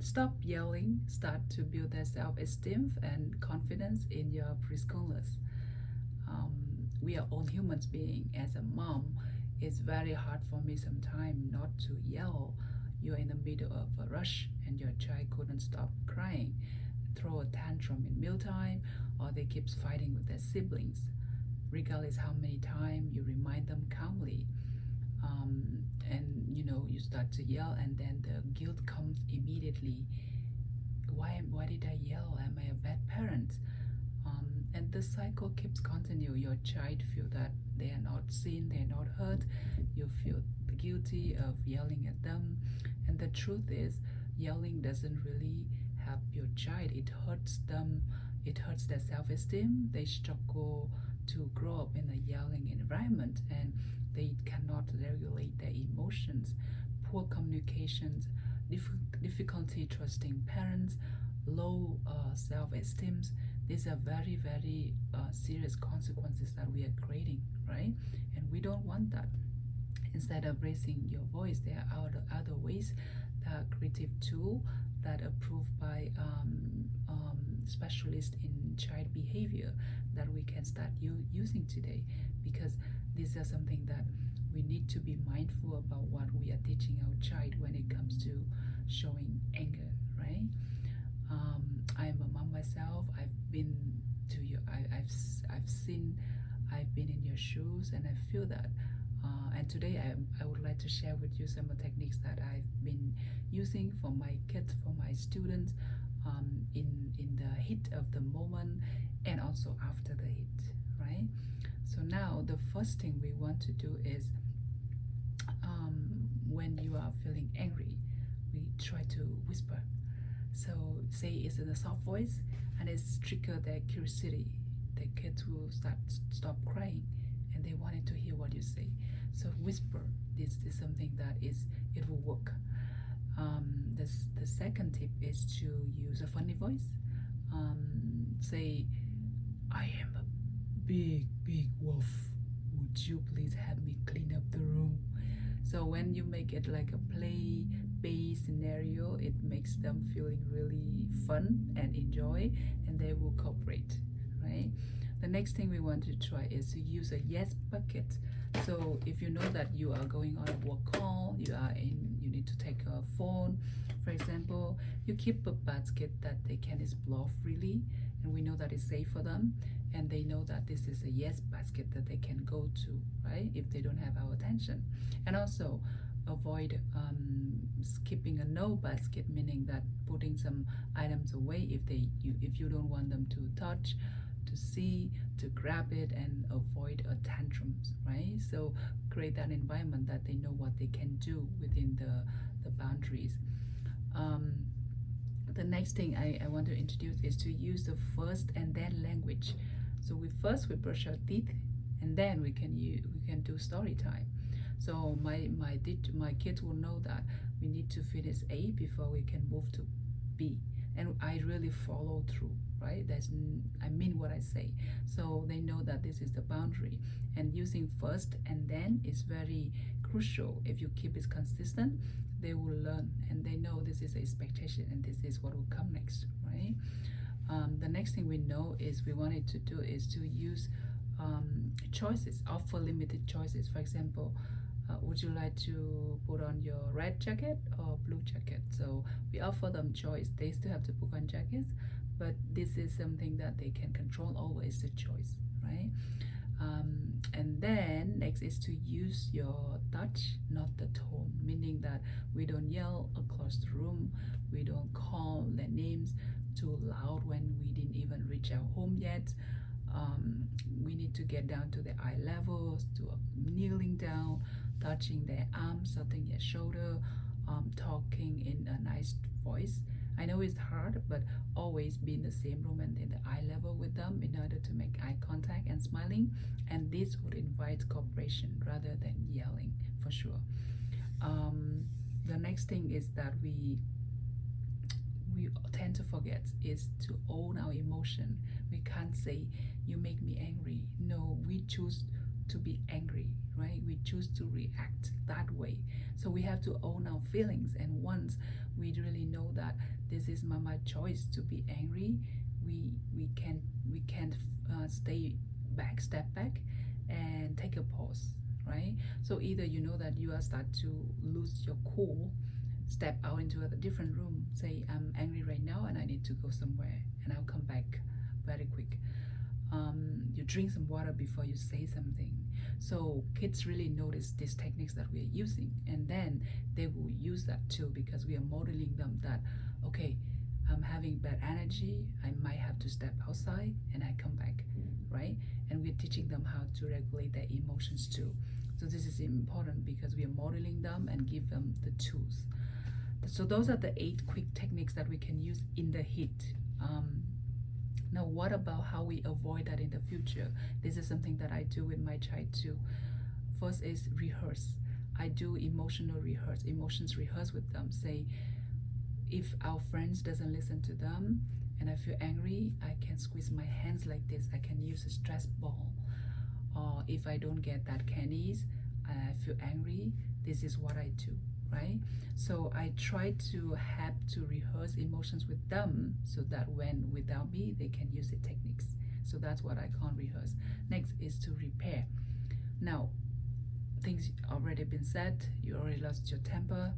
Stop yelling, start to build their self-esteem and confidence in your preschoolers. We are all humans beings. As a mom, it's very hard for me sometimes not to yell. You're in the middle of a rush and your child couldn't stop crying, throw a tantrum in mealtime, or they keep fighting with their siblings. Regardless how many times you remind them calmly, and you start to yell, and then the guilt comes immediately. Why did I yell? Am I a bad parent? And the cycle keeps continue. Your child feel that they are not seen, they are not heard. You feel guilty of yelling at them, and the truth is, yelling doesn't really help your child. It hurts them. It hurts their self-esteem. They struggle to grow up in a yelling environment, and they cannot regulate their emotions. Poor communications, difficulty trusting parents, low self-esteem. These are very, very serious consequences that we are creating, right? And we don't want that. Instead of raising your voice, there are other ways that are creative tool that are approved by specialists in child behavior that we can start using today, because these are something that we need to be mindful about what we are teaching our child when it comes to showing anger, right? I'm a mom myself. I've been to you. I've seen. I've been in your shoes, and I feel that. And today I would like to share with you some of the techniques that I've been using for my kids, for my students, in the heat of the moment and also after the heat, right? So now the first thing we want to do is, when you are feeling angry, we try to whisper. So say it's in a soft voice, and it's trigger their curiosity. The kids will stop crying, and they wanted to hear what you say. So whisper. This is something that it will work. The second tip is to use a funny voice. Say, I am a big wolf. Would you please help me clean up the room? So when you make it like a play-based scenario, it makes them feeling really fun and enjoy, and they will cooperate, right? The next thing we want to try is to use a yes bucket. So if you know that you are going on a work call, you need to take a phone, for example, you keep a basket that they can explore freely, and we know that it's safe for them, and they know that this is a yes basket that they can go to, right, if they don't have our attention. And also avoid skipping a no basket, meaning that putting some items away if you don't want them to touch, to see, to grab it, and avoid tantrums, right? So create that environment that they know what they can do within the boundaries. The next thing I want to introduce is to use the first and then language. So we brush our teeth, and then we can do story time. So my kids will know that we need to finish A before we can move to B, and I really follow through, right? I mean what I say. So they know that this is the boundary, and using first and then is very crucial. If you keep it consistent, they will learn, and they know this is expectation and this is what will come next, right? The next thing we know is we wanted to do is to use choices, offer limited choices. For example, would you like to put on your red jacket or blue jacket? So we offer them choice. They still have to put on jackets, but this is something that they can control always, the choice, right? And then next is to use your touch, not the tone, meaning that we don't yell across the room, we don't call their names too loud when we didn't even reach our home yet. We need to get down to the eye levels, to kneeling down, touching their arms, touching their shoulder, talking in a nice voice. I know it's hard, but always be in the same room and in the eye level with them in order to make eye contact and smiling. And this would invite cooperation rather than yelling, for sure. The next thing is that we tend to forget is to own our emotion. We can't say, you make me angry. No, we choose to be angry, right? We choose to react that way. So we have to own our feelings, and once we really know know that this is mama choice to be angry, we can't step back and take a pause, right? So either you know that you are start to lose your cool, step out into a different room, say I'm angry right now and I need to go somewhere and I'll come back very quick. You drink some water before you say something. So kids really notice these techniques that we are using, and then they will use that too, because we are modeling them that, okay, I'm having bad energy, I might have to step outside and I come back, right? And we're teaching them how to regulate their emotions too. So this is important because we are modeling them and give them the tools. So those are the 8 quick techniques that we can use in the heat. Now, what about how we avoid that in the future? This is something that I do with my child too. First is rehearse. I do emotions rehearse with them. Say, if our friends doesn't listen to them and I feel angry, I can squeeze my hands like this. I can use a stress ball. Or if I don't get that candies, I feel angry, this is what I do, right? So I try to have to rehearse emotions with them so that when without me, they can use the techniques. So that's what I call rehearse. Next is to repair. Now, things already been said, you already lost your temper,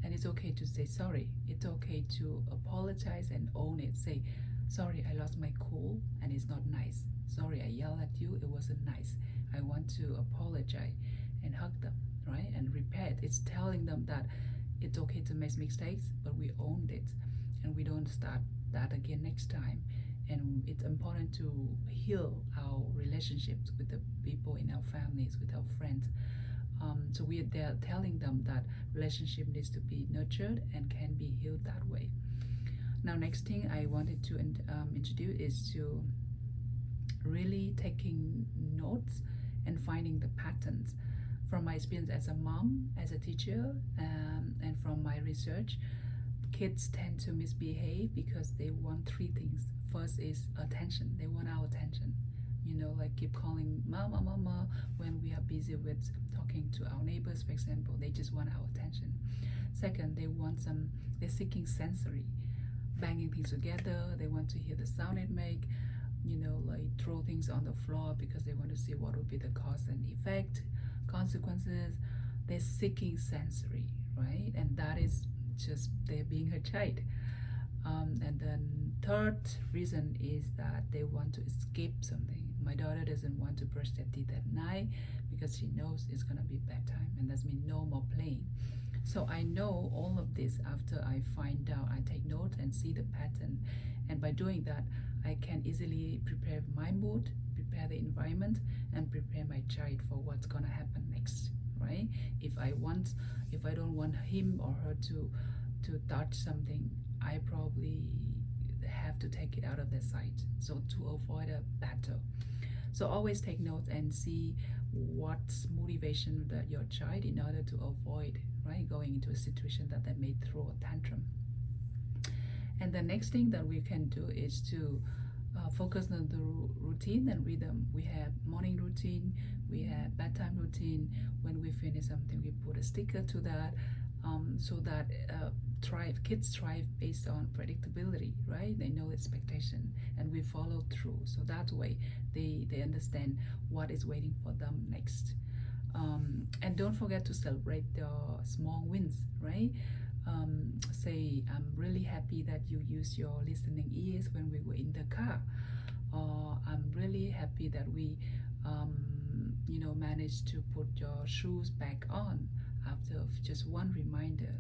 and it's okay to say sorry. It's okay to apologize and own it. Say, sorry, I lost my cool and it's not nice. Sorry, I yelled at you, it wasn't nice. I want to apologize and hug them, right? And repair it. It's telling them that it's okay to make mistakes, but we owned it and we don't start that again next time. And it's important to heal our relationships with the people in our families, with our friends. So we are there telling them that relationship needs to be nurtured and can be healed that way. Now, next thing I wanted to introduce is to really taking notes and finding the patterns. From my experience as a mom, as a teacher, and from my research, kids tend to misbehave because they want 3 things. First is attention. They want our attention. You know, like keep calling mama, mama when we are busy with talking to our neighbors, for example. They just want our attention. Second, they're seeking sensory, banging things together. They want to hear the sound it make, you know, like throw things on the floor because they want to see what would be the cause and effect, consequences. They're seeking sensory, right? And that is just they're being a child. And then third reason is that they want to escape something. My daughter doesn't want to brush their teeth at night because she knows it's gonna be bedtime, and that's mean no more playing. So I know all of this after I find out. I take note and see the pattern, and by doing that, I can easily prepare my mood, prepare the environment, and prepare my child for what's gonna happen next, right? If I don't want him or her to touch something, I probably have to take it out of their sight, so to avoid a battle. So always take notes and see what's motivation that your child in order to avoid, right, going into a situation that they may throw a tantrum. And the next thing that we can do is to focus on the routine and rhythm. We have morning routine, we have bedtime routine. When we finish something, we put a sticker to that, so that kids thrive based on predictability, right? They know expectation and we follow through. So that way they understand what is waiting for them next. And don't forget to celebrate your small wins, right? Say, I'm really happy that you used your listening ears when we were in the car, or I'm really happy that we managed to put your shoes back on after just one reminder,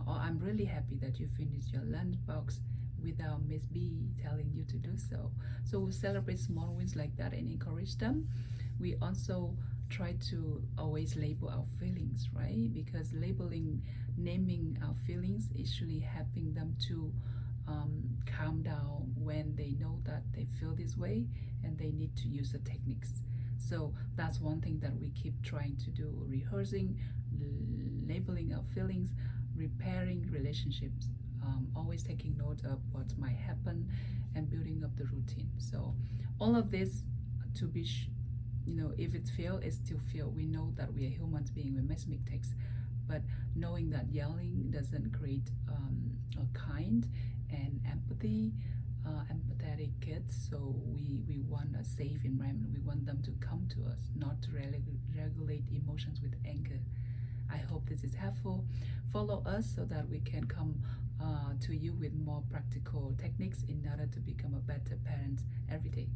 or I'm really happy that you finished your lunchbox without Miss B telling you to do so. So we celebrate small wins like that and encourage them. We also try to always label our feelings, right? Because naming our feelings is really helping them to calm down when they know that they feel this way and they need to use the techniques. So that's one thing that we keep trying to do, rehearsing, labeling our feelings, repairing relationships, always taking note of what might happen and building up the routine. So all of this to be if it's fail, it's still fail. We know that we are human beings, we make mistakes, but knowing that yelling doesn't create a healthy, empathetic kids. So we want a safe environment. We want them to come to us, not to regulate emotions with anger. I hope this is helpful. Follow us so that we can come to you with more practical techniques in order to become a better parent every day.